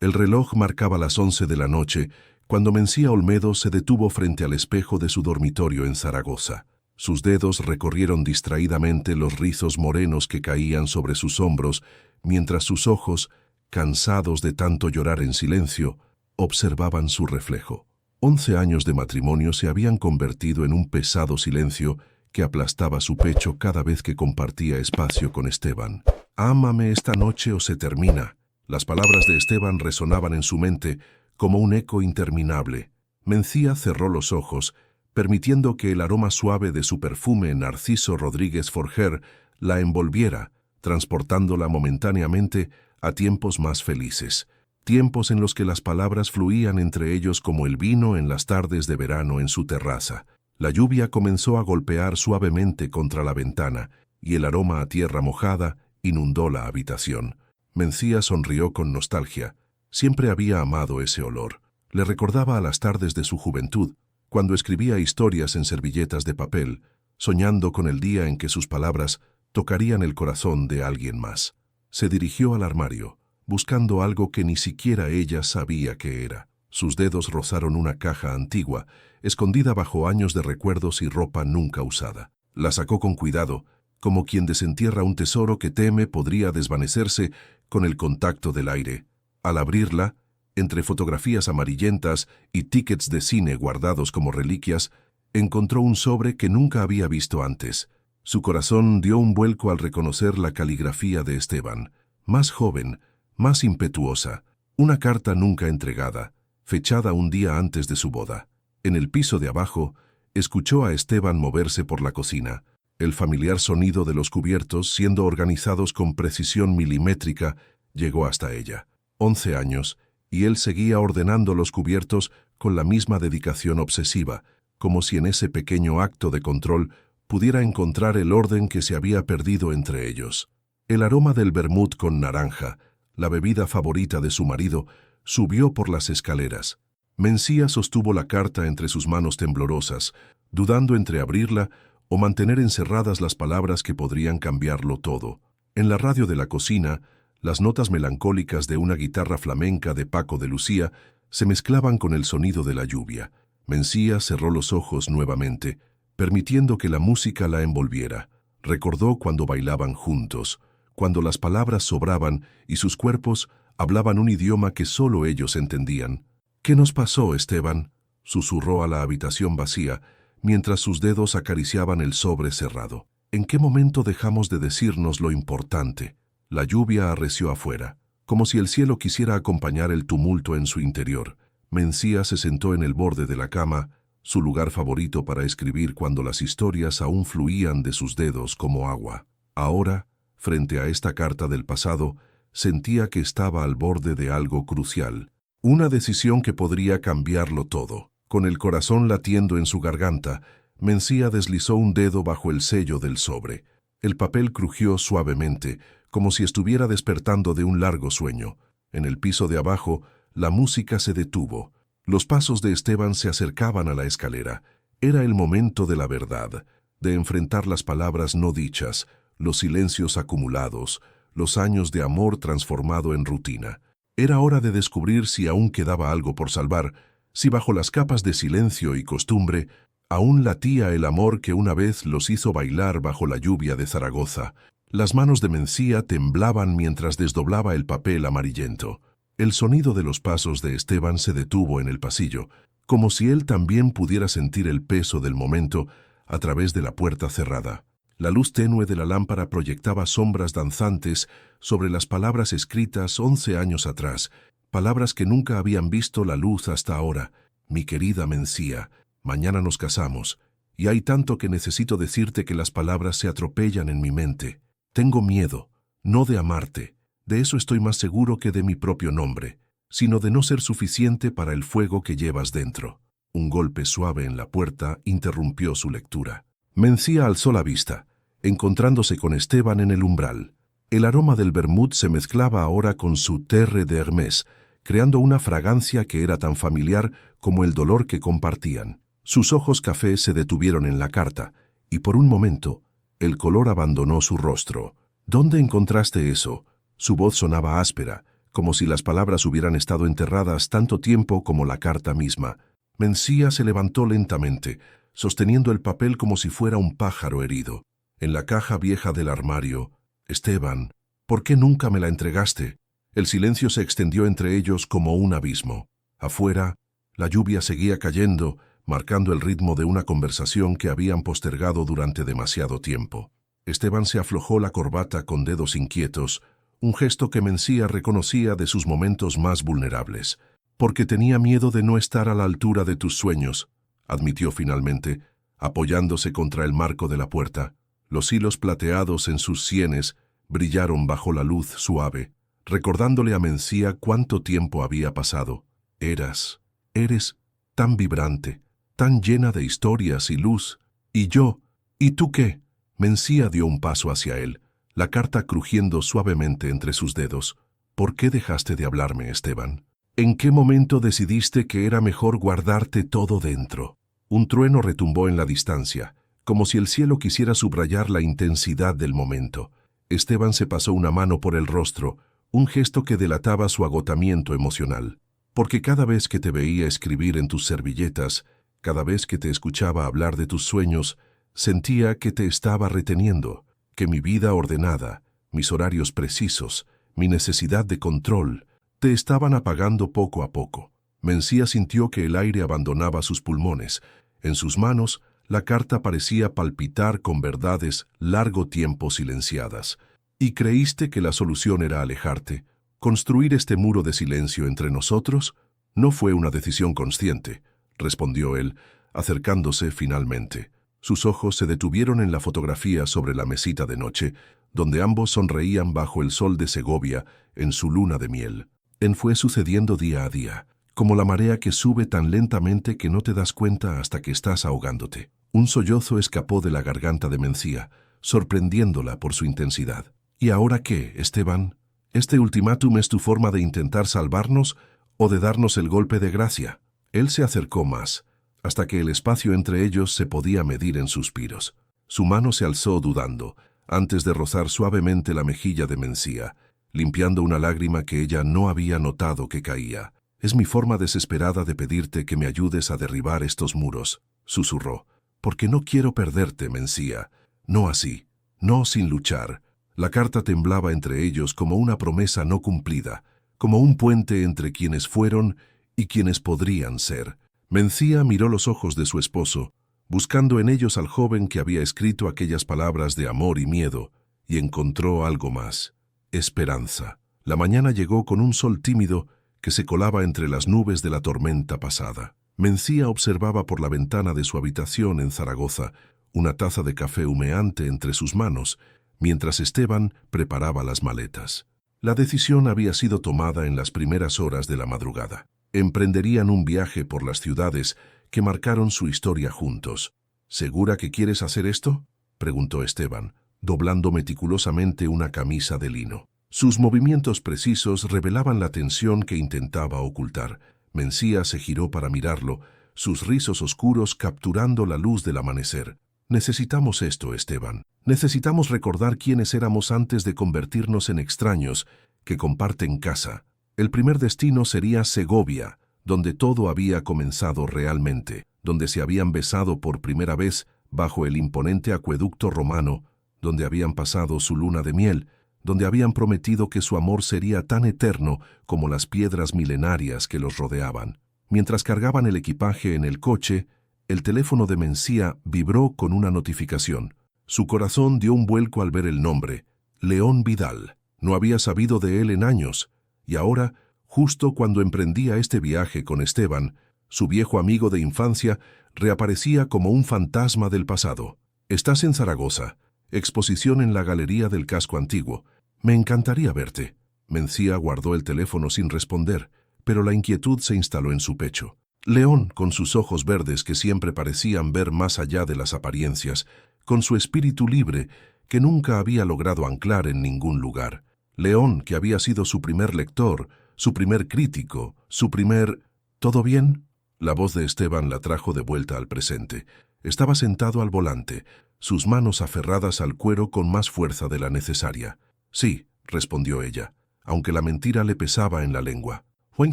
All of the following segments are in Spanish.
El reloj marcaba las 11 de la noche cuando Mencía Olmedo se detuvo frente al espejo de su dormitorio en Zaragoza. Sus dedos recorrieron distraídamente los rizos morenos que caían sobre sus hombros, mientras sus ojos, cansados de tanto llorar en silencio, observaban su reflejo. 11 años de matrimonio se habían convertido en un pesado silencio que aplastaba su pecho cada vez que compartía espacio con Esteban. «Ámame esta noche o se termina». Las palabras de Esteban resonaban en su mente como un eco interminable. Mencía cerró los ojos, permitiendo que el aroma suave de su perfume Narciso Rodríguez Forger la envolviera, transportándola momentáneamente a tiempos más felices. Tiempos en los que las palabras fluían entre ellos como el vino en las tardes de verano en su terraza. La lluvia comenzó a golpear suavemente contra la ventana, y el aroma a tierra mojada inundó la habitación. Mencía sonrió con nostalgia. Siempre había amado ese olor. Le recordaba a las tardes de su juventud, cuando escribía historias en servilletas de papel, soñando con el día en que sus palabras tocarían el corazón de alguien más. Se dirigió al armario, buscando algo que ni siquiera ella sabía qué era. Sus dedos rozaron una caja antigua, escondida bajo años de recuerdos y ropa nunca usada. La sacó con cuidado, como quien desentierra un tesoro que teme podría desvanecerse con el contacto del aire. Al abrirla, entre fotografías amarillentas y tickets de cine guardados como reliquias, encontró un sobre que nunca había visto antes. Su corazón dio un vuelco al reconocer la caligrafía de Esteban, más joven, más impetuosa, una carta nunca entregada, fechada un día antes de su boda. En el piso de abajo, escuchó a Esteban moverse por la cocina, el familiar sonido de los cubiertos siendo organizados con precisión milimétrica llegó hasta ella. 11 años, y él seguía ordenando los cubiertos con la misma dedicación obsesiva, como si en ese pequeño acto de control pudiera encontrar el orden que se había perdido entre ellos. El aroma del vermut con naranja, la bebida favorita de su marido, subió por las escaleras. Mencía sostuvo la carta entre sus manos temblorosas, dudando entre abrirla o mantener encerradas las palabras que podrían cambiarlo todo. En la radio de la cocina, las notas melancólicas de una guitarra flamenca de Paco de Lucía se mezclaban con el sonido de la lluvia. Mencía cerró los ojos nuevamente, permitiendo que la música la envolviera. Recordó cuando bailaban juntos, cuando las palabras sobraban y sus cuerpos hablaban un idioma que solo ellos entendían. «¿Qué nos pasó, Esteban?», susurró a la habitación vacía, mientras sus dedos acariciaban el sobre cerrado. «¿En qué momento dejamos de decirnos lo importante?». La lluvia arreció afuera, como si el cielo quisiera acompañar el tumulto en su interior. Mencía se sentó en el borde de la cama, su lugar favorito para escribir cuando las historias aún fluían de sus dedos como agua. Ahora, frente a esta carta del pasado, sentía que estaba al borde de algo crucial, una decisión que podría cambiarlo todo. Con el corazón latiendo en su garganta, Mencía deslizó un dedo bajo el sello del sobre. El papel crujió suavemente, como si estuviera despertando de un largo sueño. En el piso de abajo, la música se detuvo. Los pasos de Esteban se acercaban a la escalera. Era el momento de la verdad, de enfrentar las palabras no dichas, los silencios acumulados, los años de amor transformado en rutina. Era hora de descubrir si aún quedaba algo por salvar, si bajo las capas de silencio y costumbre aún latía el amor que una vez los hizo bailar bajo la lluvia de Zaragoza. Las manos de Mencía temblaban mientras desdoblaba el papel amarillento. El sonido de los pasos de Esteban se detuvo en el pasillo, como si él también pudiera sentir el peso del momento a través de la puerta cerrada. La luz tenue de la lámpara proyectaba sombras danzantes sobre las palabras escritas 11 años atrás, palabras que nunca habían visto la luz hasta ahora. «Mi querida Mencía, mañana nos casamos, y hay tanto que necesito decirte que las palabras se atropellan en mi mente. Tengo miedo, no de amarte, de eso estoy más seguro que de mi propio nombre, sino de no ser suficiente para el fuego que llevas dentro». Un golpe suave en la puerta interrumpió su lectura. Mencía alzó la vista, encontrándose con Esteban en el umbral. El aroma del vermut se mezclaba ahora con su terre de Hermès, creando una fragancia que era tan familiar como el dolor que compartían. Sus ojos café se detuvieron en la carta, y por un momento el color abandonó su rostro. «¿Dónde encontraste eso?». Su voz sonaba áspera, como si las palabras hubieran estado enterradas tanto tiempo como la carta misma. Mencía se levantó lentamente, sosteniendo el papel como si fuera un pájaro herido. En la caja vieja del armario, Esteban, ¿por qué nunca me la entregaste? El silencio se extendió entre ellos como un abismo. Afuera, la lluvia seguía cayendo, marcando el ritmo de una conversación que habían postergado durante demasiado tiempo. Esteban se aflojó la corbata con dedos inquietos, un gesto que Mencía reconocía de sus momentos más vulnerables. Porque tenía miedo de no estar a la altura de tus sueños, admitió finalmente, apoyándose contra el marco de la puerta. Los hilos plateados en sus sienes brillaron bajo la luz suave, recordándole a Mencía cuánto tiempo había pasado. Eres tan vibrante, tan llena de historias y luz. ¿Y yo? ¿Y tú qué? Mencía dio un paso hacia él, la carta crujiendo suavemente entre sus dedos. ¿Por qué dejaste de hablarme, Esteban? ¿En qué momento decidiste que era mejor guardarte todo dentro? Un trueno retumbó en la distancia, como si el cielo quisiera subrayar la intensidad del momento. Esteban se pasó una mano por el rostro, un gesto que delataba su agotamiento emocional. Porque cada vez que te veía escribir en tus servilletas, cada vez que te escuchaba hablar de tus sueños, sentía que te estaba reteniendo, que mi vida ordenada, mis horarios precisos, mi necesidad de control, te estaban apagando poco a poco. Mencía sintió que el aire abandonaba sus pulmones. En sus manos, la carta parecía palpitar con verdades largo tiempo silenciadas. ¿Y creíste que la solución era alejarte? ¿Construir este muro de silencio entre nosotros? No fue una decisión consciente, respondió él, acercándose finalmente. Sus ojos se detuvieron en la fotografía sobre la mesita de noche, donde ambos sonreían bajo el sol de Segovia en su luna de miel. Fue sucediendo día a día, como la marea que sube tan lentamente que no te das cuenta hasta que estás ahogándote. Un sollozo escapó de la garganta de Mencía, sorprendiéndola por su intensidad. ¿Y ahora qué, Esteban? ¿Este ultimátum es tu forma de intentar salvarnos o de darnos el golpe de gracia? Él se acercó más, hasta que el espacio entre ellos se podía medir en suspiros. Su mano se alzó dudando, antes de rozar suavemente la mejilla de Mencía, limpiando una lágrima que ella no había notado que caía. «Es mi forma desesperada de pedirte que me ayudes a derribar estos muros», susurró. «Porque no quiero perderte, Mencía. No así, no sin luchar». La carta temblaba entre ellos como una promesa no cumplida, como un puente entre quienes fueron y quienes podrían ser. Mencía miró los ojos de su esposo, buscando en ellos al joven que había escrito aquellas palabras de amor y miedo, y encontró algo más: esperanza. La mañana llegó con un sol tímido que se colaba entre las nubes de la tormenta pasada. Mencía observaba por la ventana de su habitación en Zaragoza, una taza de café humeante entre sus manos, mientras Esteban preparaba las maletas. La decisión había sido tomada en las primeras horas de la madrugada. Emprenderían un viaje por las ciudades que marcaron su historia juntos. ¿Segura que quieres hacer esto?, preguntó Esteban, doblando meticulosamente una camisa de lino. Sus movimientos precisos revelaban la tensión que intentaba ocultar. Mencía se giró para mirarlo, sus rizos oscuros capturando la luz del amanecer. «Necesitamos esto, Esteban. Necesitamos recordar quiénes éramos antes de convertirnos en extraños que comparten casa. El primer destino sería Segovia, donde todo había comenzado realmente, donde se habían besado por primera vez bajo el imponente acueducto romano, donde habían pasado su luna de miel, donde habían prometido que su amor sería tan eterno como las piedras milenarias que los rodeaban. Mientras cargaban el equipaje en el coche, el teléfono de Mencía vibró con una notificación. Su corazón dio un vuelco al ver el nombre: León Vidal. No había sabido de él en años, y ahora, justo cuando emprendía este viaje con Esteban, su viejo amigo de infancia reaparecía como un fantasma del pasado. «Estás en Zaragoza. Exposición en la Galería del Casco Antiguo. Me encantaría verte». Mencía guardó el teléfono sin responder, pero la inquietud se instaló en su pecho. León, con sus ojos verdes que siempre parecían ver más allá de las apariencias, con su espíritu libre que nunca había logrado anclar en ningún lugar. León, que había sido su primer lector, su primer crítico, su primer... «¿Todo bien?». La voz de Esteban la trajo de vuelta al presente. Estaba sentado al volante, sus manos aferradas al cuero con más fuerza de la necesaria. «Sí», respondió ella. aunque la mentira le pesaba en la lengua. Juan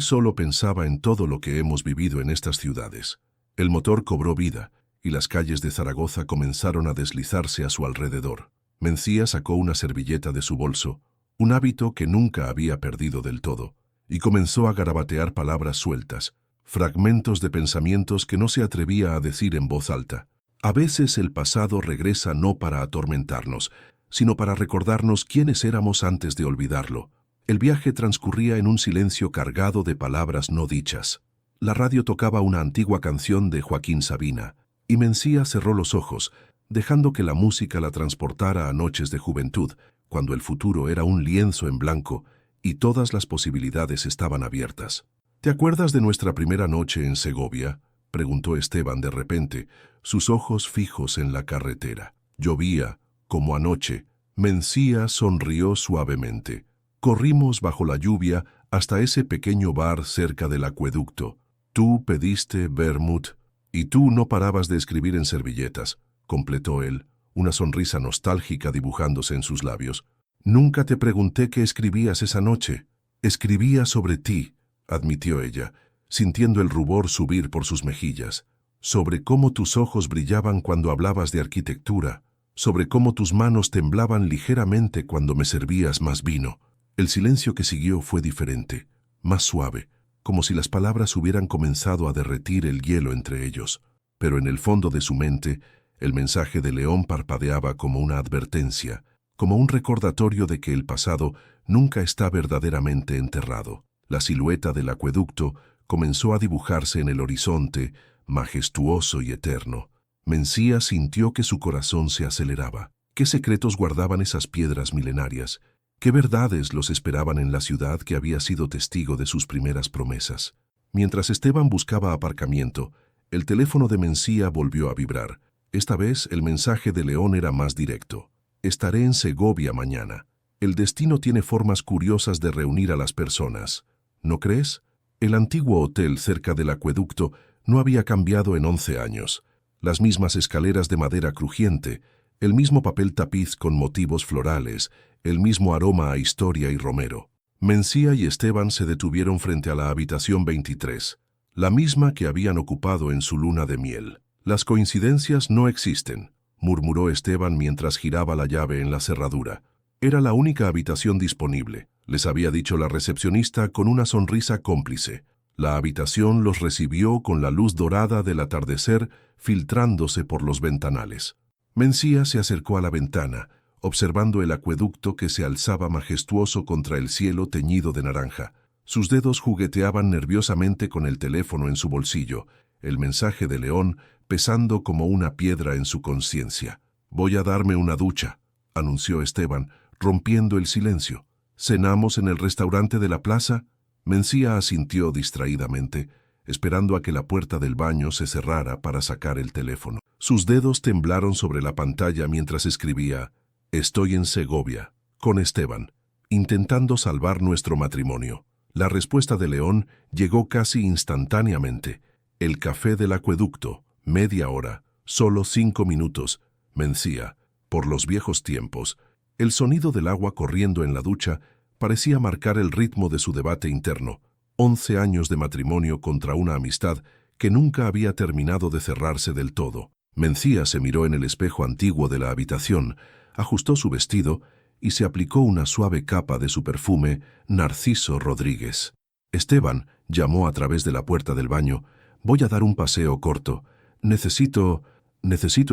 solo pensaba en todo lo que hemos vivido en estas ciudades. El motor cobró vida, y las calles de Zaragoza comenzaron a deslizarse a su alrededor. Mencía sacó una servilleta de su bolso, un hábito que nunca había perdido del todo, y comenzó a garabatear palabras sueltas, fragmentos de pensamientos que no se atrevía a decir en voz alta. A veces el pasado regresa no para atormentarnos, sino para recordarnos quiénes éramos antes de olvidarlo. El viaje transcurría en un silencio cargado de palabras no dichas. La radio tocaba una antigua canción de Joaquín Sabina, y Mencía cerró los ojos, dejando que la música la transportara a noches de juventud, cuando el futuro era un lienzo en blanco y todas las posibilidades estaban abiertas. ¿Te acuerdas de nuestra primera noche en Segovia?, preguntó Esteban de repente, sus ojos fijos en la carretera. Llovía, como anoche. Mencía sonrió suavemente. Corrimos bajo la lluvia hasta ese pequeño bar cerca del acueducto. Tú pediste vermut, y tú no parabas de escribir en servilletas, completó él, una sonrisa nostálgica dibujándose en sus labios. Nunca te pregunté qué escribías esa noche. Escribía sobre ti, admitió ella, sintiendo el rubor subir por sus mejillas, sobre cómo tus ojos brillaban cuando hablabas de arquitectura, sobre cómo tus manos temblaban ligeramente cuando me servías más vino. El silencio que siguió fue diferente, más suave, como si las palabras hubieran comenzado a derretir el hielo entre ellos. Pero en el fondo de su mente, el mensaje de León parpadeaba como una advertencia, como un recordatorio de que el pasado nunca está verdaderamente enterrado. La silueta del acueducto comenzó a dibujarse en el horizonte, majestuoso y eterno. Mencía sintió que su corazón se aceleraba. ¿Qué secretos guardaban esas piedras milenarias? ¿Qué verdades los esperaban en la ciudad que había sido testigo de sus primeras promesas? Mientras Esteban buscaba aparcamiento, el teléfono de Mencía volvió a vibrar. Esta vez el mensaje de León era más directo. Estaré en Segovia mañana. El destino tiene formas curiosas de reunir a las personas. ¿No crees? El antiguo hotel cerca del acueducto no había cambiado en 11 años. Las mismas escaleras de madera crujiente, el mismo papel tapiz con motivos florales, el mismo aroma a historia y romero. Mencía y Esteban se detuvieron frente a la habitación 23, la misma que habían ocupado en su luna de miel. Las coincidencias no existen, murmuró Esteban mientras giraba la llave en la cerradura. Era la única habitación disponible, les había dicho la recepcionista con una sonrisa cómplice. La habitación los recibió con la luz dorada del atardecer filtrándose por los ventanales. Mencía se acercó a la ventana, observando el acueducto que se alzaba majestuoso contra el cielo teñido de naranja. Sus dedos jugueteaban nerviosamente con el teléfono en su bolsillo, el mensaje de León pesando como una piedra en su conciencia. «Voy a darme una ducha», anunció Esteban, rompiendo el silencio. «¿Cenamos en el restaurante de la plaza?» Mencía asintió distraídamente, esperando a que la puerta del baño se cerrara para sacar el teléfono. Sus dedos temblaron sobre la pantalla mientras escribía: «Estoy en Segovia, con Esteban, intentando salvar nuestro matrimonio». La respuesta de León llegó casi instantáneamente. «El café del acueducto, media hora, solo 5 minutos». Mencía, por los viejos tiempos. El sonido del agua corriendo en la ducha parecía marcar el ritmo de su debate interno. 11 años de matrimonio contra una amistad que nunca había terminado de cerrarse del todo. Mencía se miró en el espejo antiguo de la habitación, ajustó su vestido y se aplicó una suave capa de su perfume Narciso Rodríguez. Esteban llamó a través de la puerta del baño: «Voy a dar un paseo corto. Necesito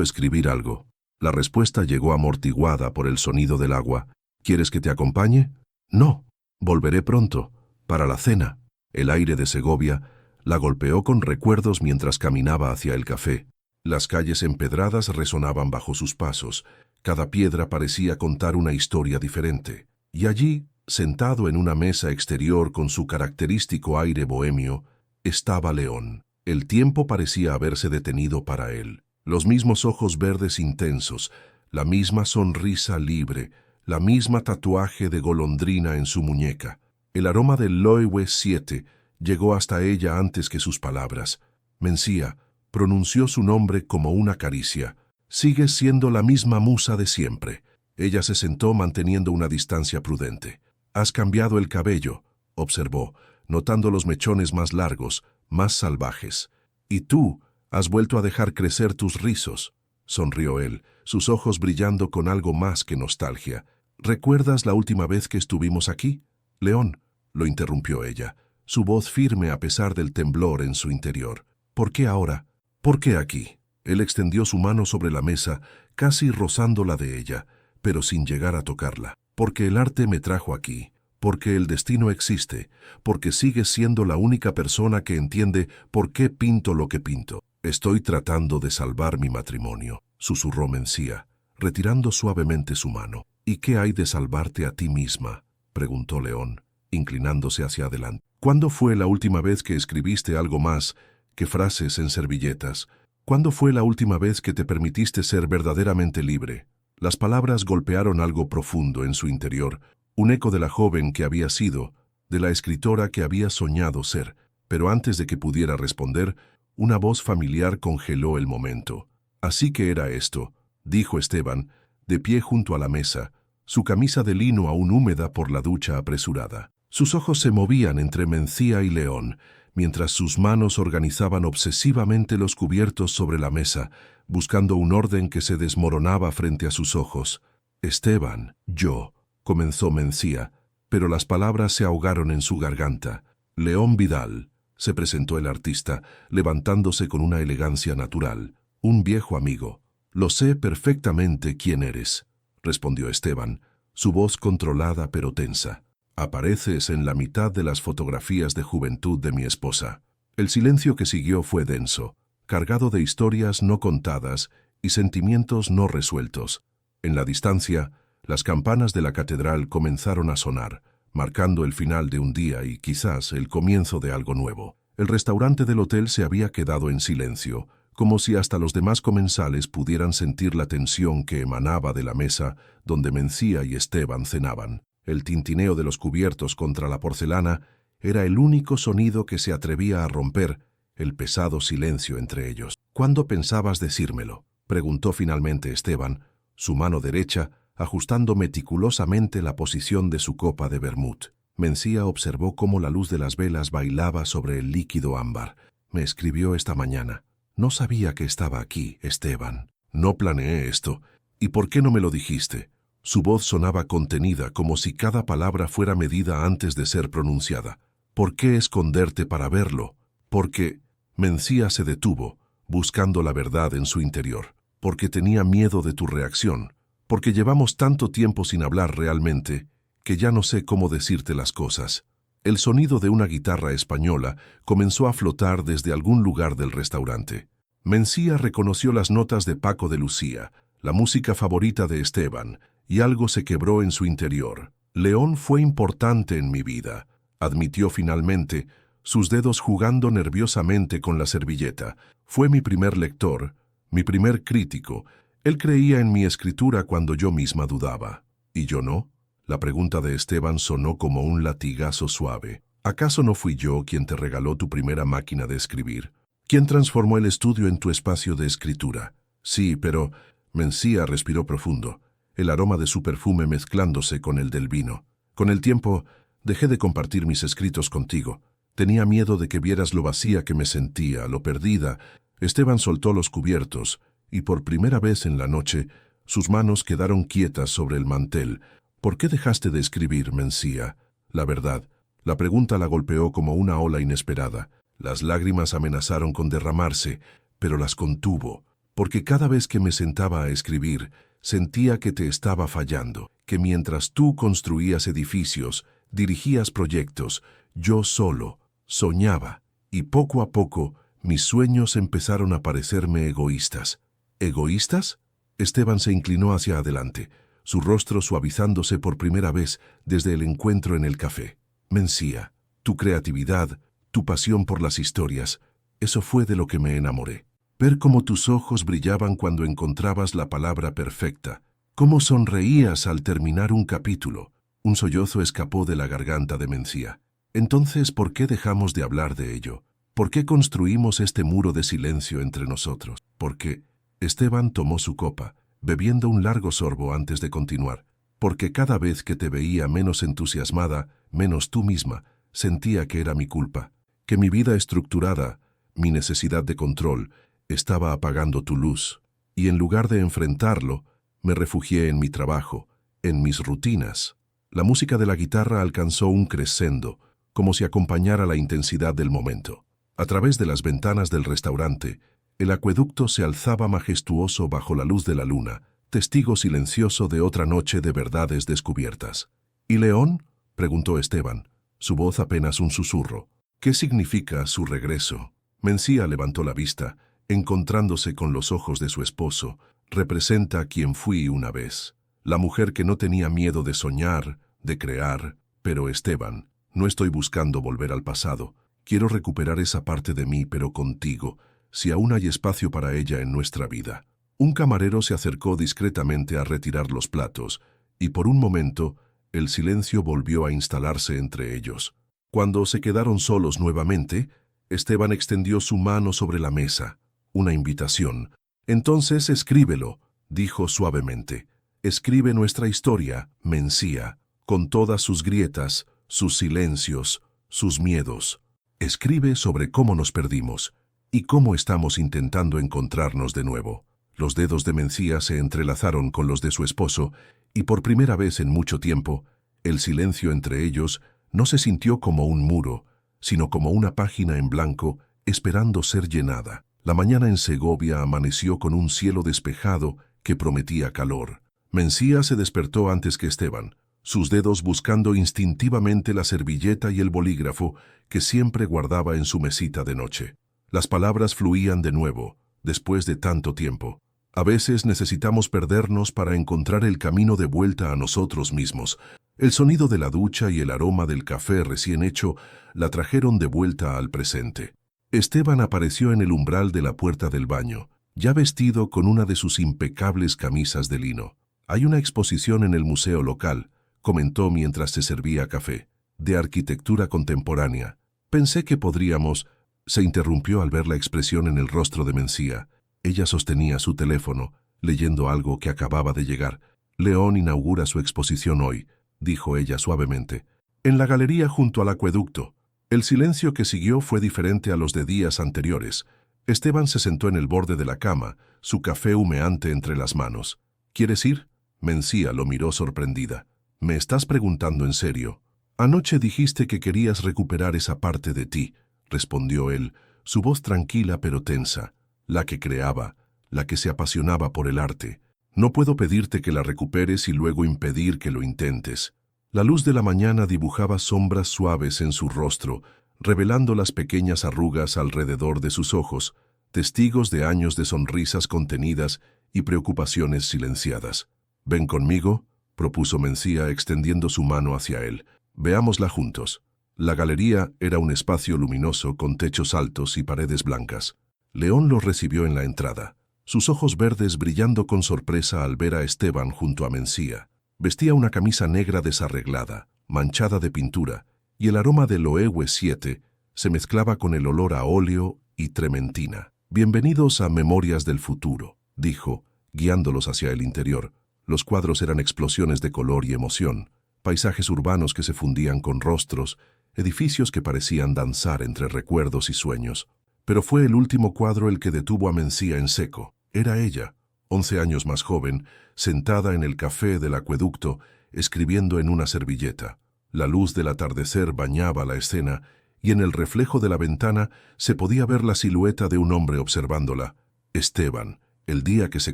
escribir algo». La respuesta llegó amortiguada por el sonido del agua. «¿Quieres que te acompañe?» «No, volveré pronto, para la cena». El aire de Segovia la golpeó con recuerdos mientras caminaba hacia el café. Las calles empedradas resonaban bajo sus pasos. Cada piedra parecía contar una historia diferente. Y allí, sentado en una mesa exterior con su característico aire bohemio, estaba León. El tiempo parecía haberse detenido para él. Los mismos ojos verdes intensos, la misma sonrisa libre, la misma tatuaje de golondrina en su muñeca. El aroma del Loewe 7 llegó hasta ella antes que sus palabras. Mencía pronunció su nombre como una caricia. «Sigues siendo la misma musa de siempre». Ella se sentó manteniendo una distancia prudente. Has cambiado el cabello, observó, notando los mechones más largos, más salvajes. Y tú, has vuelto a dejar crecer tus rizos, sonrió él, sus ojos brillando con algo más que nostalgia. ¿Recuerdas la última vez que estuvimos aquí? León, lo interrumpió ella, su voz firme a pesar del temblor en su interior. ¿Por qué ahora? ¿Por qué aquí? Él extendió su mano sobre la mesa, casi rozando la de ella, pero sin llegar a tocarla. Porque el arte me trajo aquí, porque el destino existe, porque sigues siendo la única persona que entiende por qué pinto lo que pinto. Estoy tratando de salvar mi matrimonio, susurró Mencía, retirando suavemente su mano. ¿Y qué hay de salvarte a ti misma?, preguntó León, inclinándose hacia adelante. ¿Cuándo fue la última vez que escribiste algo más que frases en servilletas? ¿Cuándo fue la última vez que te permitiste ser verdaderamente libre? Las palabras golpearon algo profundo en su interior, un eco de la joven que había sido, de la escritora que había soñado ser. Pero antes de que pudiera responder, una voz familiar congeló el momento. Así que era esto, dijo Esteban, de pie junto a la mesa, su camisa de lino aún húmeda por la ducha apresurada. Sus ojos se movían entre Mencía y León, mientras sus manos organizaban obsesivamente los cubiertos sobre la mesa, buscando un orden que se desmoronaba frente a sus ojos. Esteban, yo, comenzó Mencía, pero las palabras se ahogaron en su garganta. León Vidal, se presentó el artista, levantándose con una elegancia natural. Un viejo amigo. Lo sé perfectamente quién eres, respondió Esteban, su voz controlada pero tensa. Apareces en la mitad de las fotografías de juventud de mi esposa. El silencio que siguió fue denso, cargado de historias no contadas y sentimientos no resueltos. En la distancia, las campanas de la catedral comenzaron a sonar, marcando el final de un día y quizás el comienzo de algo nuevo. El restaurante del hotel se había quedado en silencio, como si hasta los demás comensales pudieran sentir la tensión que emanaba de la mesa donde Mencía y Esteban cenaban. El tintineo de los cubiertos contra la porcelana era el único sonido que se atrevía a romper el pesado silencio entre ellos. ¿Cuándo pensabas decírmelo?, preguntó finalmente Esteban, su mano derecha ajustando meticulosamente la posición de su copa de vermut. Mencía observó cómo la luz de las velas bailaba sobre el líquido ámbar. Me escribió esta mañana. No sabía que estaba aquí, Esteban. No planeé esto. ¿Y por qué no me lo dijiste? Su voz sonaba contenida, como si cada palabra fuera medida antes de ser pronunciada. ¿Por qué esconderte para verlo? Porque Mencía se detuvo, buscando la verdad en su interior. Porque tenía miedo de tu reacción. Porque llevamos tanto tiempo sin hablar realmente, que ya no sé cómo decirte las cosas. El sonido de una guitarra española comenzó a flotar desde algún lugar del restaurante. Mencía reconoció las notas de Paco de Lucía, la música favorita de Esteban, y algo se quebró en su interior. León fue importante en mi vida, admitió finalmente, sus dedos jugando nerviosamente con la servilleta. Fue mi primer lector, mi primer crítico. Él creía en mi escritura cuando yo misma dudaba. ¿Y yo no? La pregunta de Esteban sonó como un latigazo suave. ¿Acaso no fui yo quien te regaló tu primera máquina de escribir? ¿Quién transformó el estudio en tu espacio de escritura? Sí, pero Mencía respiró profundo, el aroma de su perfume mezclándose con el del vino. Con el tiempo, dejé de compartir mis escritos contigo. Tenía miedo de que vieras lo vacía que me sentía, lo perdida. Esteban soltó los cubiertos, y por primera vez en la noche, sus manos quedaron quietas sobre el mantel. ¿Por qué dejaste de escribir, Mencía? La verdad, la pregunta la golpeó como una ola inesperada. Las lágrimas amenazaron con derramarse, pero las contuvo, porque cada vez que me sentaba a escribir, sentía que te estaba fallando, que mientras tú construías edificios, dirigías proyectos, yo solo soñaba, y poco a poco mis sueños empezaron a parecerme egoístas. ¿Egoístas? Esteban se inclinó hacia adelante, su rostro suavizándose por primera vez desde el encuentro en el café. Mencía, tu creatividad, tu pasión por las historias, eso fue de lo que me enamoré. Ver cómo tus ojos brillaban cuando encontrabas la palabra perfecta, cómo sonreías al terminar un capítulo. Un sollozo escapó de la garganta de Mencía. Entonces, ¿por qué dejamos de hablar de ello? ¿Por qué construimos este muro de silencio entre nosotros? Porque Esteban tomó su copa, bebiendo un largo sorbo antes de continuar. porque cada vez que te veía menos entusiasmada, menos tú misma, sentía que era mi culpa, que mi vida estructurada, mi necesidad de control, estaba apagando tu luz, y en lugar de enfrentarlo, me refugié en mi trabajo, en mis rutinas. La música de la guitarra alcanzó un crescendo, como si acompañara la intensidad del momento. A través de las ventanas del restaurante, el acueducto se alzaba majestuoso bajo la luz de la luna, testigo silencioso de otra noche de verdades descubiertas. ¿Y León?, preguntó Esteban, su voz apenas un susurro. ¿Qué significa su regreso? Mencía levantó la vista, encontrándose con los ojos de su esposo. Representa a quien fui una vez, la mujer que no tenía miedo de soñar, de crear. Pero Esteban, no estoy buscando volver al pasado. Quiero recuperar esa parte de mí, pero contigo, si aún hay espacio para ella en nuestra vida. Un camarero se acercó discretamente a retirar los platos, y por un momento el silencio volvió a instalarse entre ellos. Cuando se quedaron solos nuevamente, Esteban extendió su mano sobre la mesa, una invitación. «Entonces escríbelo», dijo suavemente. «Escribe nuestra historia, Mencía, con todas sus grietas, sus silencios, sus miedos. Escribe sobre cómo nos perdimos y cómo estamos intentando encontrarnos de nuevo». Los dedos de Mencía se entrelazaron con los de su esposo, y por primera vez en mucho tiempo, el silencio entre ellos no se sintió como un muro, sino como una página en blanco esperando ser llenada. La mañana en Segovia amaneció con un cielo despejado que prometía calor. Mencía se despertó antes que Esteban, sus dedos buscando instintivamente la servilleta y el bolígrafo que siempre guardaba en su mesita de noche. Las palabras fluían de nuevo, después de tanto tiempo. A veces necesitamos perdernos para encontrar el camino de vuelta a nosotros mismos. El sonido de la ducha y el aroma del café recién hecho la trajeron de vuelta al presente. Esteban apareció en el umbral de la puerta del baño, ya vestido con una de sus impecables camisas de lino. «Hay una exposición en el museo local», comentó mientras se servía café, «de arquitectura contemporánea. Pensé que podríamos...» Se interrumpió al ver la expresión en el rostro de Mencía. Ella sostenía su teléfono, leyendo algo que acababa de llegar. «León inaugura su exposición hoy», dijo ella suavemente, «en la galería junto al acueducto». El silencio que siguió fue diferente a los de días anteriores. Esteban se sentó en el borde de la cama, su café humeante entre las manos. «¿Quieres ir?». Mencía lo miró sorprendida. «¿Me estás preguntando en serio?». «Anoche dijiste que querías recuperar esa parte de ti», respondió él, su voz tranquila pero tensa, la que creaba, la que se apasionaba por el arte. «No puedo pedirte que la recuperes y luego impedir que lo intentes». La luz de la mañana dibujaba sombras suaves en su rostro, revelando las pequeñas arrugas alrededor de sus ojos, testigos de años de sonrisas contenidas y preocupaciones silenciadas. «Ven conmigo», propuso Mencía extendiendo su mano hacia él. «Veámosla juntos». La galería era un espacio luminoso con techos altos y paredes blancas. León los recibió en la entrada, sus ojos verdes brillando con sorpresa al ver a Esteban junto a Mencía. Vestía una camisa negra desarreglada, manchada de pintura, y el aroma del Loewe 7 se mezclaba con el olor a óleo y trementina. «Bienvenidos a Memorias del Futuro», dijo, guiándolos hacia el interior. Los cuadros eran explosiones de color y emoción, paisajes urbanos que se fundían con rostros, edificios que parecían danzar entre recuerdos y sueños. Pero fue el último cuadro el que detuvo a Mencía en seco. Era ella, 11 años más joven, sentada en el café del acueducto, escribiendo en una servilleta. La luz del atardecer bañaba la escena, y en el reflejo de la ventana se podía ver la silueta de un hombre observándola. «Esteban, el día que se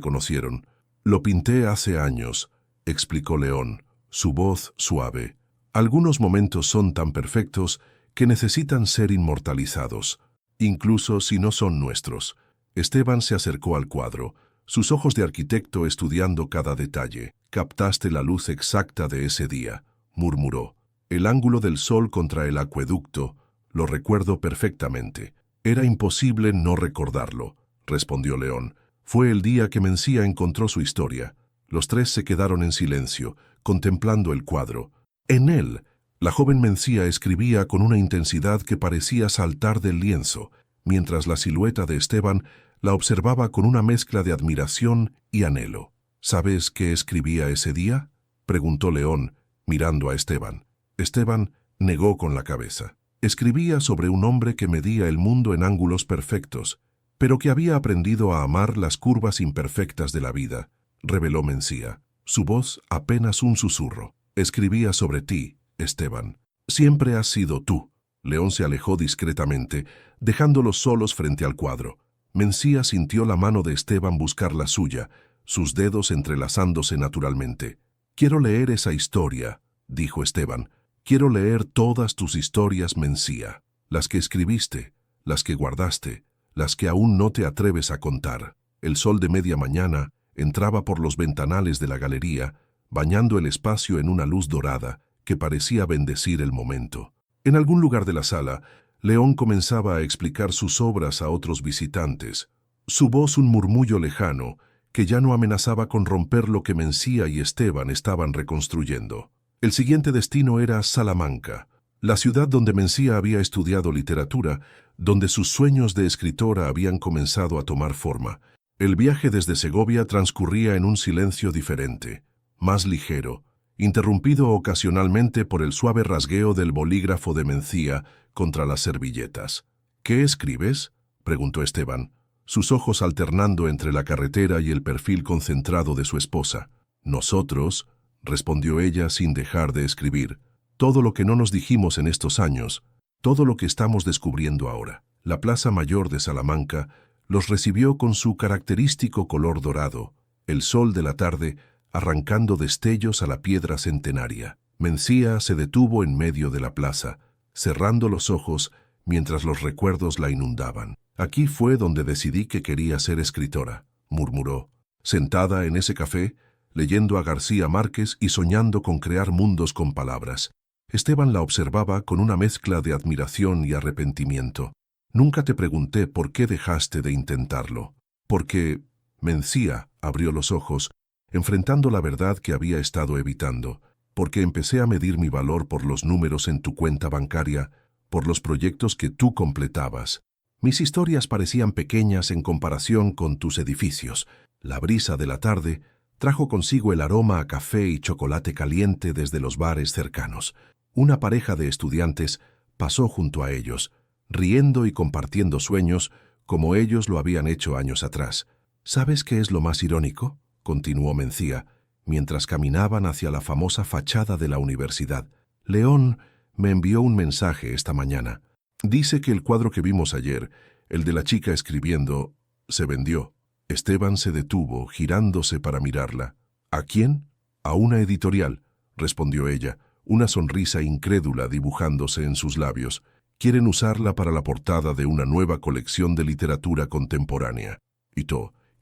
conocieron». «Lo pinté hace años», explicó León, su voz suave. «Algunos momentos son tan perfectos que necesitan ser inmortalizados, incluso si no son nuestros». Esteban se acercó al cuadro, sus ojos de arquitecto estudiando cada detalle. «Captaste la luz exacta de ese día», murmuró. «El ángulo del sol contra el acueducto, lo recuerdo perfectamente». «Era imposible no recordarlo», respondió León. «Fue el día que Mencía encontró su historia». Los tres se quedaron en silencio, contemplando el cuadro. En él, la joven Mencía escribía con una intensidad que parecía saltar del lienzo, mientras la silueta de Esteban la observaba con una mezcla de admiración y anhelo. «¿Sabes qué escribía ese día?», preguntó León, mirando a Esteban. Esteban negó con la cabeza. Escribía sobre un hombre que medía el mundo en ángulos perfectos, pero que había aprendido a amar las curvas imperfectas de la vida, reveló Mencía, su voz apenas un susurro. Escribía sobre ti, Esteban. Siempre has sido tú. León se alejó discretamente, dejándolos solos frente al cuadro. Mencía sintió la mano de Esteban buscar la suya, sus dedos entrelazándose naturalmente. «Quiero leer esa historia», dijo Esteban. «Quiero leer todas tus historias, Mencía. Las que escribiste, las que guardaste, las que aún no te atreves a contar». El sol de media mañana entraba por los ventanales de la galería, bañando el espacio en una luz dorada que parecía bendecir el momento. En algún lugar de la sala, León comenzaba a explicar sus obras a otros visitantes, su voz un murmullo lejano que ya no amenazaba con romper lo que Mencía y Esteban estaban reconstruyendo. El siguiente destino era Salamanca, la ciudad donde Mencía había estudiado literatura, donde sus sueños de escritora habían comenzado a tomar forma. El viaje desde Segovia transcurría en un silencio diferente, más ligero, interrumpido ocasionalmente por el suave rasgueo del bolígrafo de Mencía contra las servilletas. «¿Qué escribes?», preguntó Esteban, sus ojos alternando entre la carretera y el perfil concentrado de su esposa. «Nosotros», respondió ella sin dejar de escribir, «todo lo que no nos dijimos en estos años, todo lo que estamos descubriendo ahora». La Plaza Mayor de Salamanca los recibió con su característico color dorado, el sol de la tarde arrancando destellos a la piedra centenaria. Mencía se detuvo en medio de la plaza, cerrando los ojos mientras los recuerdos la inundaban. «Aquí fue donde decidí que quería ser escritora», murmuró, sentada en ese café, leyendo a García Márquez y soñando con crear mundos con palabras. Esteban la observaba con una mezcla de admiración y arrepentimiento. «Nunca te pregunté por qué dejaste de intentarlo». «Porque...» Mencía abrió los ojos, enfrentando la verdad que había estado evitando. «Porque empecé a medir mi valor por los números en tu cuenta bancaria, por los proyectos que tú completabas. Mis historias parecían pequeñas en comparación con tus edificios». La brisa de la tarde trajo consigo el aroma a café y chocolate caliente desde los bares cercanos. Una pareja de estudiantes pasó junto a ellos, riendo y compartiendo sueños como ellos lo habían hecho años atrás. «¿Sabes qué es lo más irónico?», continuó Mencía, mientras caminaban hacia la famosa fachada de la universidad. «León me envió un mensaje esta mañana. Dice que el cuadro que vimos ayer, el de la chica escribiendo, se vendió». Esteban se detuvo, girándose para mirarla. «¿A quién?». «A una editorial», respondió ella, una sonrisa incrédula dibujándose en sus labios. «Quieren usarla para la portada de una nueva colección de literatura contemporánea.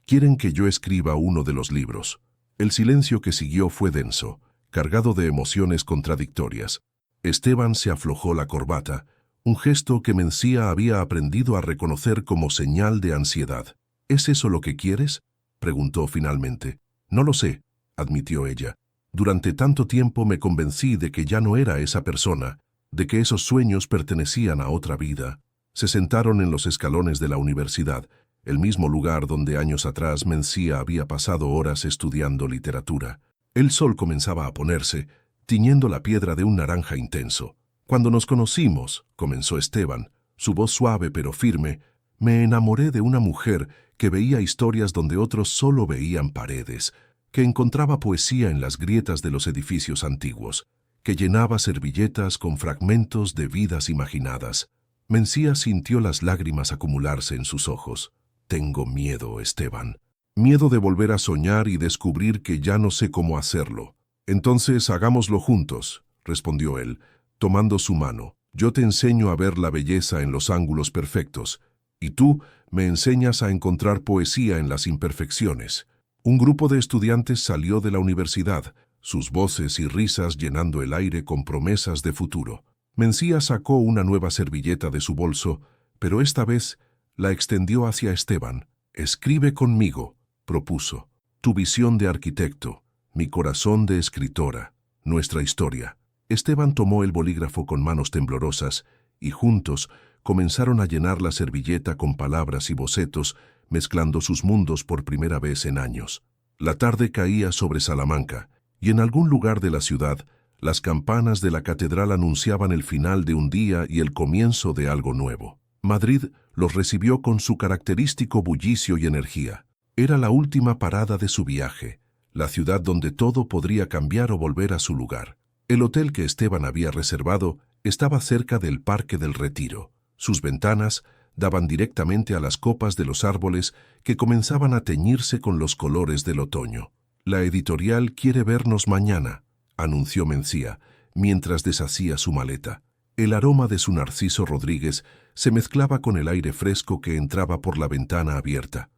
Quieren que yo escriba uno de los libros». El silencio que siguió fue denso, cargado de emociones contradictorias. Esteban se aflojó la corbata, un gesto que Mencía había aprendido a reconocer como señal de ansiedad. «¿Es eso lo que quieres?», preguntó finalmente. «No lo sé», admitió ella. «Durante tanto tiempo me convencí de que ya no era esa persona, de que esos sueños pertenecían a otra vida». Se sentaron en los escalones de la universidad, el mismo lugar donde años atrás Mencía había pasado horas estudiando literatura. El sol comenzaba a ponerse, tiñendo la piedra de un naranja intenso. «Cuando nos conocimos», comenzó Esteban, su voz suave pero firme, «me enamoré de una mujer que veía historias donde otros solo veían paredes, que encontraba poesía en las grietas de los edificios antiguos, que llenaba servilletas con fragmentos de vidas imaginadas». Mencía sintió las lágrimas acumularse en sus ojos. «Tengo miedo, Esteban. Miedo de volver a soñar y descubrir que ya no sé cómo hacerlo». «Entonces hagámoslo juntos», respondió él, tomando su mano. «Yo te enseño a ver la belleza en los ángulos perfectos, y tú me enseñas a encontrar poesía en las imperfecciones». Un grupo de estudiantes salió de la universidad, sus voces y risas llenando el aire con promesas de futuro. Mencía sacó una nueva servilleta de su bolso, pero esta vez la extendió hacia Esteban. «Escribe conmigo», propuso. «Tu visión de arquitecto, mi corazón de escritora, nuestra historia». Esteban tomó el bolígrafo con manos temblorosas y juntos comenzaron a llenar la servilleta con palabras y bocetos, mezclando sus mundos por primera vez en años. La tarde caía sobre Salamanca, y en algún lugar de la ciudad, las campanas de la catedral anunciaban el final de un día y el comienzo de algo nuevo. Madrid los recibió con su característico bullicio y energía. Era la última parada de su viaje, la ciudad donde todo podría cambiar o volver a su lugar. El hotel que Esteban había reservado estaba cerca del Parque del Retiro. Sus ventanas daban directamente a las copas de los árboles que comenzaban a teñirse con los colores del otoño. «La editorial quiere vernos mañana», anunció Mencía, mientras deshacía su maleta. El aroma de su Narciso Rodríguez se mezclaba con el aire fresco que entraba por la ventana abierta.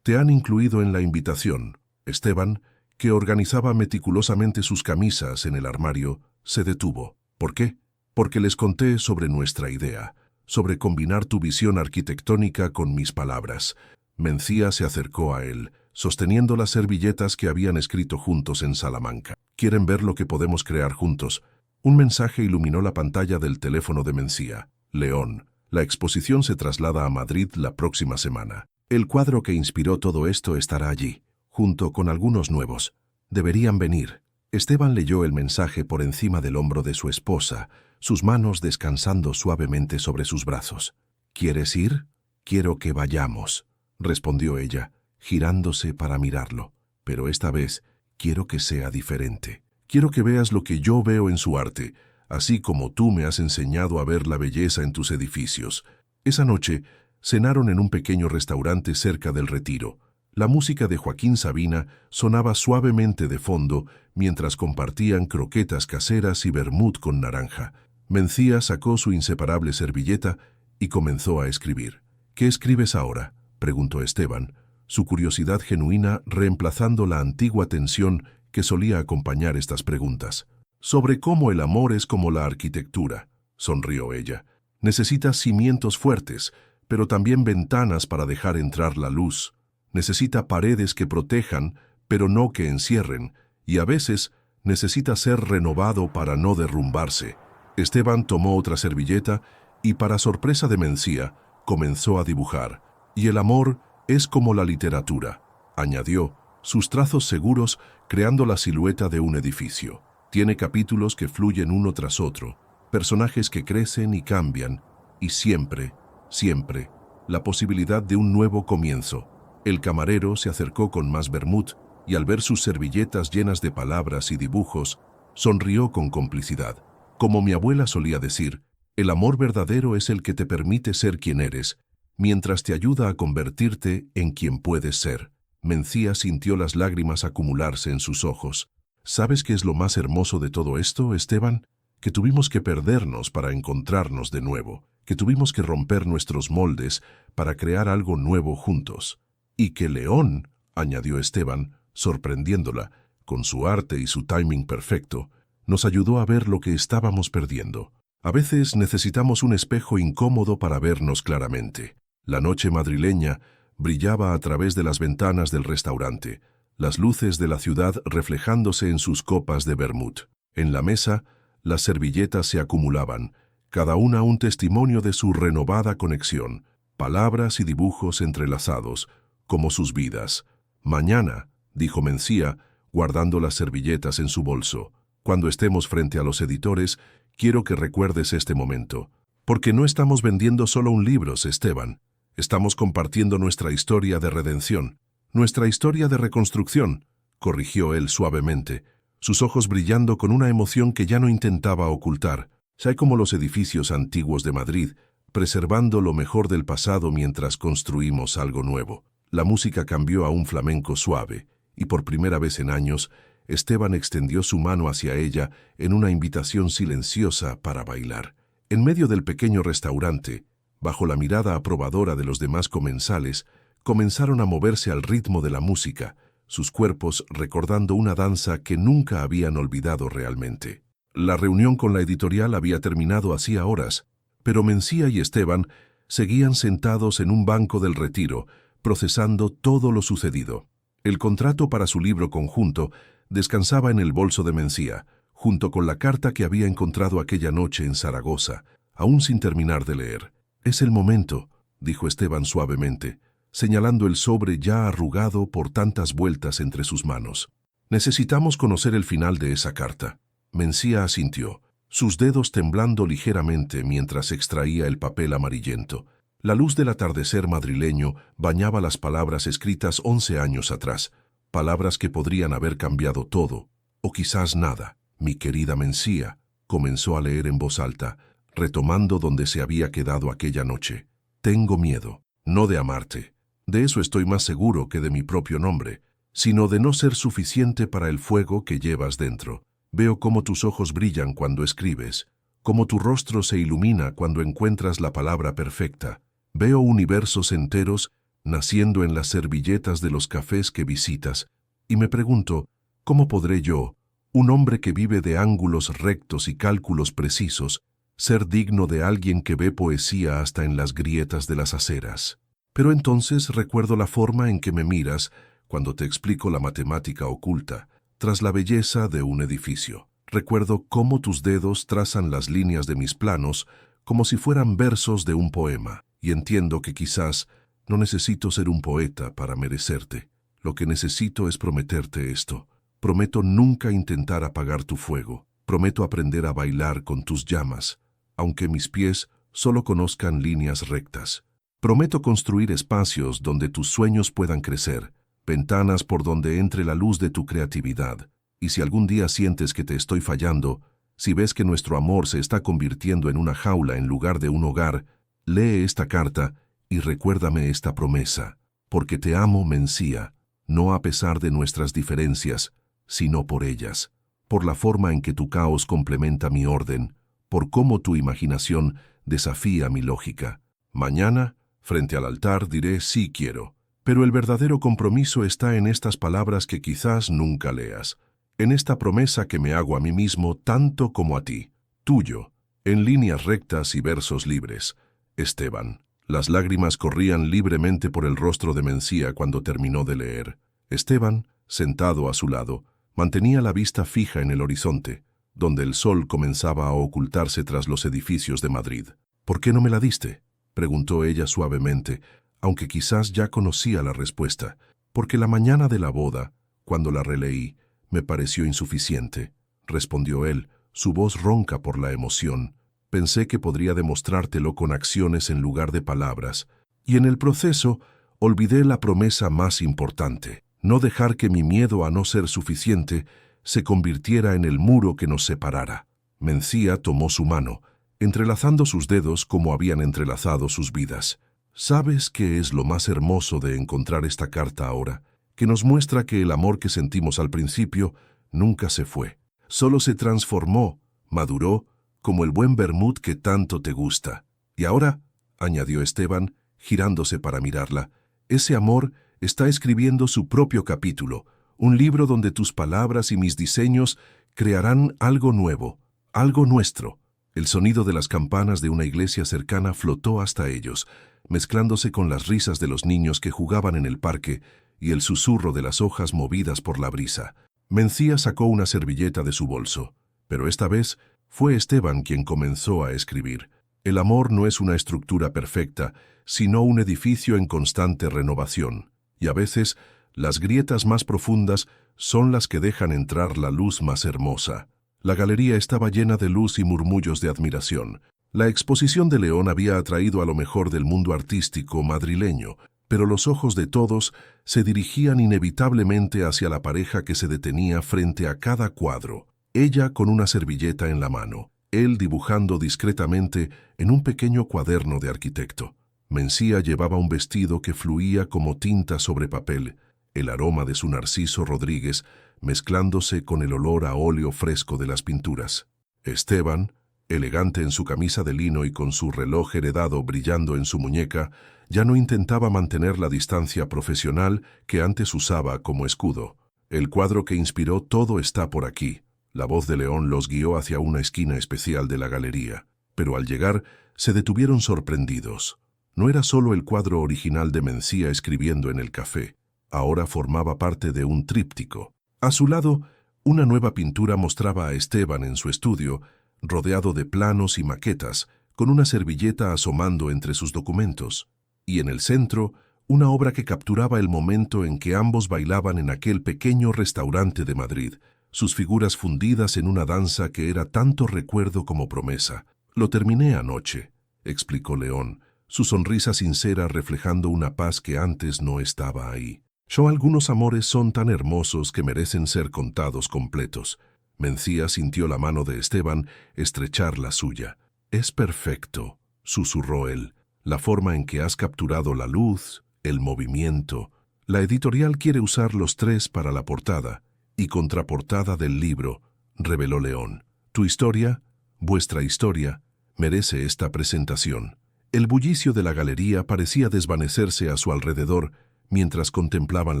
«Te han incluido en la invitación». Esteban, que organizaba meticulosamente sus camisas en el armario, se detuvo. «¿Por qué?» «Porque les conté sobre nuestra idea, sobre combinar tu visión arquitectónica con mis palabras». Mencía se acercó a él, sosteniendo las servilletas que habían escrito juntos en Salamanca. «¿Quieren ver lo que podemos crear juntos?» Un mensaje iluminó la pantalla del teléfono de Mencía. «León, la exposición se traslada a Madrid la próxima semana. El cuadro que inspiró todo esto estará allí, junto con algunos nuevos. Deberían venir». Esteban leyó el mensaje por encima del hombro de su esposa, sus manos descansando suavemente sobre sus brazos. «¿Quieres ir?» «Quiero que vayamos», respondió ella, girándose para mirarlo. «Pero esta vez quiero que sea diferente. Quiero que veas lo que yo veo en su arte, así como tú me has enseñado a ver la belleza en tus edificios». Esa noche cenaron en un pequeño restaurante cerca del Retiro. La música de Joaquín Sabina sonaba suavemente de fondo mientras compartían croquetas caseras y vermut con naranja. Mencía sacó su inseparable servilleta y comenzó a escribir. «¿Qué escribes ahora?», preguntó Esteban, su curiosidad genuina reemplazando la antigua tensión que solía acompañar estas preguntas. «Sobre cómo el amor es como la arquitectura», sonrió ella. «Necesita cimientos fuertes, pero también ventanas para dejar entrar la luz. Necesita paredes que protejan, pero no que encierren, y a veces necesita ser renovado para no derrumbarse». Esteban tomó otra servilleta y, para sorpresa de Mencía, comenzó a dibujar. «Y el amor es como la literatura», añadió, sus trazos seguros creando la silueta de un edificio. «Tiene capítulos que fluyen uno tras otro, personajes que crecen y cambian, y siempre, siempre, la posibilidad de un nuevo comienzo». El camarero se acercó con más vermut y, al ver sus servilletas llenas de palabras y dibujos, sonrió con complicidad. Como mi abuela solía decir, el amor verdadero es el que te permite ser quien eres, mientras te ayuda a convertirte en quien puedes ser. Mencía sintió las lágrimas acumularse en sus ojos. ¿Sabes qué es lo más hermoso de todo esto, Esteban? Que tuvimos que perdernos para encontrarnos de nuevo, que tuvimos que romper nuestros moldes para crear algo nuevo juntos. Y que León, añadió Esteban, sorprendiéndola, con su arte y su timing perfecto, nos ayudó a ver lo que estábamos perdiendo. A veces necesitamos un espejo incómodo para vernos claramente. La noche madrileña brillaba a través de las ventanas del restaurante, las luces de la ciudad reflejándose en sus copas de vermut. En la mesa, las servilletas se acumulaban, cada una un testimonio de su renovada conexión, palabras y dibujos entrelazados, como sus vidas. «Mañana», dijo Mencía, guardando las servilletas en su bolso, «cuando estemos frente a los editores, quiero que recuerdes este momento. Porque no estamos vendiendo solo un libro, Esteban. Estamos compartiendo nuestra historia de redención, nuestra historia de reconstrucción», corrigió él suavemente, sus ojos brillando con una emoción que ya no intentaba ocultar. «Sé como los edificios antiguos de Madrid, preservando lo mejor del pasado mientras construimos algo nuevo». La música cambió a un flamenco suave, y por primera vez en años, Esteban extendió su mano hacia ella en una invitación silenciosa para bailar. En medio del pequeño restaurante, bajo la mirada aprobadora de los demás comensales, comenzaron a moverse al ritmo de la música, sus cuerpos recordando una danza que nunca habían olvidado realmente. La reunión con la editorial había terminado hacía horas, pero Mencía y Esteban seguían sentados en un banco del Retiro, procesando todo lo sucedido. El contrato para su libro conjunto descansaba en el bolso de Mencía, junto con la carta que había encontrado aquella noche en Zaragoza, aún sin terminar de leer. «Es el momento», dijo Esteban suavemente, señalando el sobre ya arrugado por tantas vueltas entre sus manos. Necesitamos conocer el final de esa carta. Mencía asintió, sus dedos temblando ligeramente mientras extraía el papel amarillento. La luz del atardecer madrileño bañaba las palabras escritas 11 años atrás, palabras que podrían haber cambiado todo, o quizás nada. Mi querida Mencía, comenzó a leer en voz alta, retomando donde se había quedado aquella noche. Tengo miedo, no de amarte. De eso estoy más seguro que de mi propio nombre, sino de no ser suficiente para el fuego que llevas dentro. Veo cómo tus ojos brillan cuando escribes, cómo tu rostro se ilumina cuando encuentras la palabra perfecta. Veo universos enteros naciendo en las servilletas de los cafés que visitas, y me pregunto, ¿cómo podré yo, un hombre que vive de ángulos rectos y cálculos precisos, ser digno de alguien que ve poesía hasta en las grietas de las aceras? Pero entonces recuerdo la forma en que me miras cuando te explico la matemática oculta, tras la belleza de un edificio. Recuerdo cómo tus dedos trazan las líneas de mis planos como si fueran versos de un poema, y entiendo que quizás no necesito ser un poeta para merecerte. Lo que necesito es prometerte esto. Prometo nunca intentar apagar tu fuego. Prometo aprender a bailar con tus llamas, aunque mis pies solo conozcan líneas rectas. Prometo construir espacios donde tus sueños puedan crecer, ventanas por donde entre la luz de tu creatividad. Y si algún día sientes que te estoy fallando, si ves que nuestro amor se está convirtiendo en una jaula en lugar de un hogar, lee esta carta y recuérdame esta promesa, porque te amo, Mencía, no a pesar de nuestras diferencias, sino por ellas, por la forma en que tu caos complementa mi orden, por cómo tu imaginación desafía mi lógica. Mañana, frente al altar, diré sí quiero, pero el verdadero compromiso está en estas palabras que quizás nunca leas, en esta promesa que me hago a mí mismo tanto como a ti, tuyo, en líneas rectas y versos libres. Esteban. Las lágrimas corrían libremente por el rostro de Mencía cuando terminó de leer. Esteban, sentado a su lado, mantenía la vista fija en el horizonte, donde el sol comenzaba a ocultarse tras los edificios de Madrid. ¿Por qué no me la diste?, preguntó ella suavemente, aunque quizás ya conocía la respuesta. Porque la mañana de la boda, cuando la releí, me pareció insuficiente, respondió él, su voz ronca por la emoción. Pensé que podría demostrártelo con acciones en lugar de palabras, y en el proceso olvidé la promesa más importante, no dejar que mi miedo a no ser suficiente se convirtiera en el muro que nos separara. Mencía tomó su mano, entrelazando sus dedos como habían entrelazado sus vidas. ¿Sabes qué es lo más hermoso de encontrar esta carta ahora? Que nos muestra que el amor que sentimos al principio nunca se fue. Solo se transformó, maduró, como el buen vermut que tanto te gusta. Y ahora, añadió Esteban, girándose para mirarla, ese amor está escribiendo su propio capítulo, un libro donde tus palabras y mis diseños crearán algo nuevo, algo nuestro. El sonido de las campanas de una iglesia cercana flotó hasta ellos, mezclándose con las risas de los niños que jugaban en el parque y el susurro de las hojas movidas por la brisa. Mencía sacó una servilleta de su bolso, pero esta vez fue Esteban quien comenzó a escribir. El amor no es una estructura perfecta, sino un edificio en constante renovación, y a veces las grietas más profundas son las que dejan entrar la luz más hermosa. La galería estaba llena de luz y murmullos de admiración. La exposición de León había atraído a lo mejor del mundo artístico madrileño, pero los ojos de todos se dirigían inevitablemente hacia la pareja que se detenía frente a cada cuadro, ella con una servilleta en la mano, él dibujando discretamente en un pequeño cuaderno de arquitecto. Mencía llevaba un vestido que fluía como tinta sobre papel, el aroma de su Narciso Rodríguez mezclándose con el olor a óleo fresco de las pinturas. Esteban, elegante en su camisa de lino y con su reloj heredado brillando en su muñeca, ya no intentaba mantener la distancia profesional que antes usaba como escudo. El cuadro que inspiró todo está por aquí. La voz de León los guió hacia una esquina especial de la galería, pero al llegar se detuvieron sorprendidos. No era solo el cuadro original de Mencía escribiendo en el café, ahora formaba parte de un tríptico. A su lado, una nueva pintura mostraba a Esteban en su estudio, rodeado de planos y maquetas, con una servilleta asomando entre sus documentos, y en el centro, una obra que capturaba el momento en que ambos bailaban en aquel pequeño restaurante de Madrid, sus figuras fundidas en una danza que era tanto recuerdo como promesa. «Lo terminé anoche», explicó León, su sonrisa sincera reflejando una paz que antes no estaba ahí. Algunos amores son tan hermosos que merecen ser contados completos. Mencía sintió la mano de Esteban estrechar la suya. «Es perfecto», susurró él, «la forma en que has capturado la luz, el movimiento. La editorial quiere usar los tres para la portada y contraportada del libro», reveló León. «Tu historia, vuestra historia, merece esta presentación». El bullicio de la galería parecía desvanecerse a su alrededor mientras contemplaban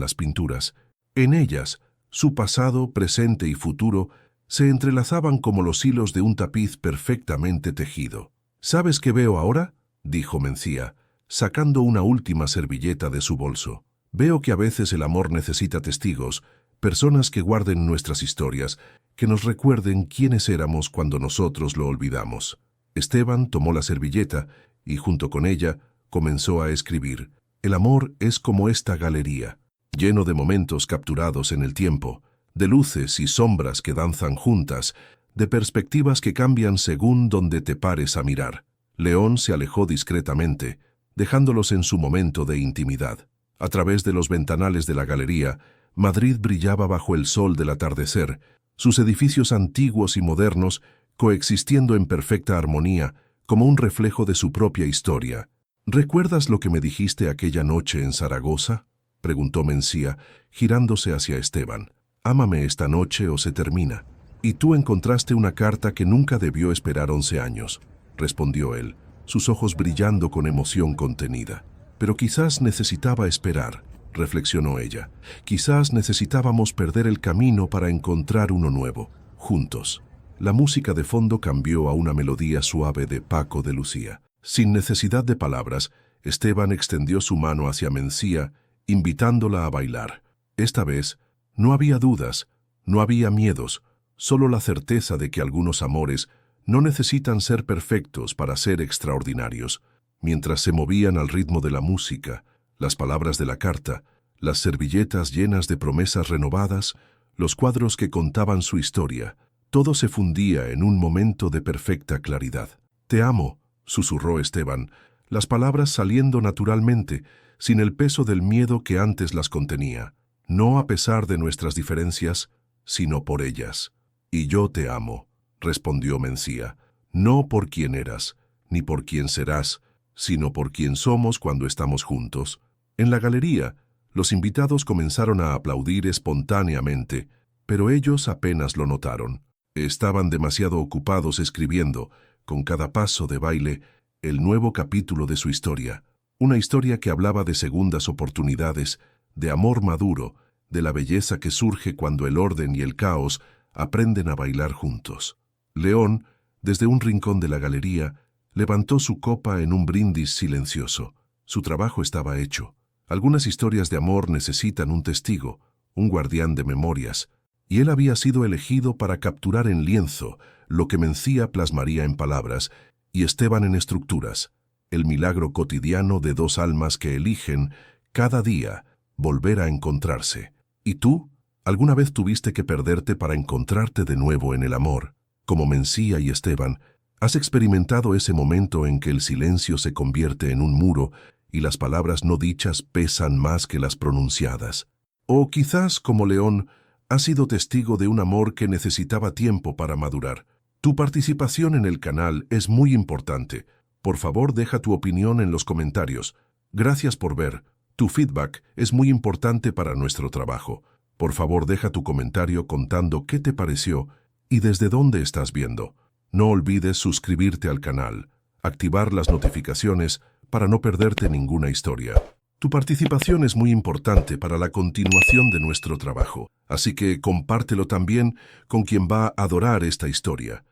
las pinturas. En ellas, su pasado, presente y futuro se entrelazaban como los hilos de un tapiz perfectamente tejido. «¿Sabes qué veo ahora?», dijo Mencía, sacando una última servilleta de su bolso. «Veo que a veces el amor necesita testigos, personas que guarden nuestras historias, que nos recuerden quiénes éramos cuando nosotros lo olvidamos». Esteban tomó la servilleta y, junto con ella, comenzó a escribir. «El amor es como esta galería, lleno de momentos capturados en el tiempo, de luces y sombras que danzan juntas, de perspectivas que cambian según donde te pares a mirar». León se alejó discretamente, dejándolos en su momento de intimidad. A través de los ventanales de la galería, Madrid brillaba bajo el sol del atardecer, sus edificios antiguos y modernos coexistiendo en perfecta armonía, como un reflejo de su propia historia. «¿Recuerdas lo que me dijiste aquella noche en Zaragoza?», preguntó Mencía, girándose hacia Esteban. «Ámame esta noche o se termina». «Y tú encontraste una carta que nunca debió esperar 11 años», respondió él, sus ojos brillando con emoción contenida. «Pero quizás necesitaba esperar», reflexionó ella. «Quizás necesitábamos perder el camino para encontrar uno nuevo, juntos». La música de fondo cambió a una melodía suave de Paco de Lucía. Sin necesidad de palabras, Esteban extendió su mano hacia Mencía, invitándola a bailar. Esta vez, no había dudas, no había miedos, solo la certeza de que algunos amores no necesitan ser perfectos para ser extraordinarios. Mientras se movían al ritmo de la música, las palabras de la carta, las servilletas llenas de promesas renovadas, los cuadros que contaban su historia, todo se fundía en un momento de perfecta claridad. «Te amo», susurró Esteban, las palabras saliendo naturalmente, sin el peso del miedo que antes las contenía. «No a pesar de nuestras diferencias, sino por ellas». «Y yo te amo», respondió Mencía, «no por quién eras, ni por quién serás, sino por quién somos cuando estamos juntos». En la galería, los invitados comenzaron a aplaudir espontáneamente, pero ellos apenas lo notaron. Estaban demasiado ocupados escribiendo, con cada paso de baile, el nuevo capítulo de su historia. Una historia que hablaba de segundas oportunidades, de amor maduro, de la belleza que surge cuando el orden y el caos aprenden a bailar juntos. León, desde un rincón de la galería, levantó su copa en un brindis silencioso. Su trabajo estaba hecho. Algunas historias de amor necesitan un testigo, un guardián de memorias, y él había sido elegido para capturar en lienzo lo que Mencía plasmaría en palabras y Esteban en estructuras, el milagro cotidiano de dos almas que eligen, cada día, volver a encontrarse. ¿Y tú? ¿Alguna vez tuviste que perderte para encontrarte de nuevo en el amor? Como Mencía y Esteban, ¿has experimentado ese momento en que el silencio se convierte en un muro y las palabras no dichas pesan más que las pronunciadas? O quizás, como León, has sido testigo de un amor que necesitaba tiempo para madurar. Tu participación en el canal es muy importante. Por favor, deja tu opinión en los comentarios. Gracias por ver. Tu feedback es muy importante para nuestro trabajo. Por favor, deja tu comentario contando qué te pareció y desde dónde estás viendo. No olvides suscribirte al canal, activar las notificaciones para no perderte ninguna historia. Tu participación es muy importante para la continuación de nuestro trabajo, así que compártelo también con quien va a adorar esta historia.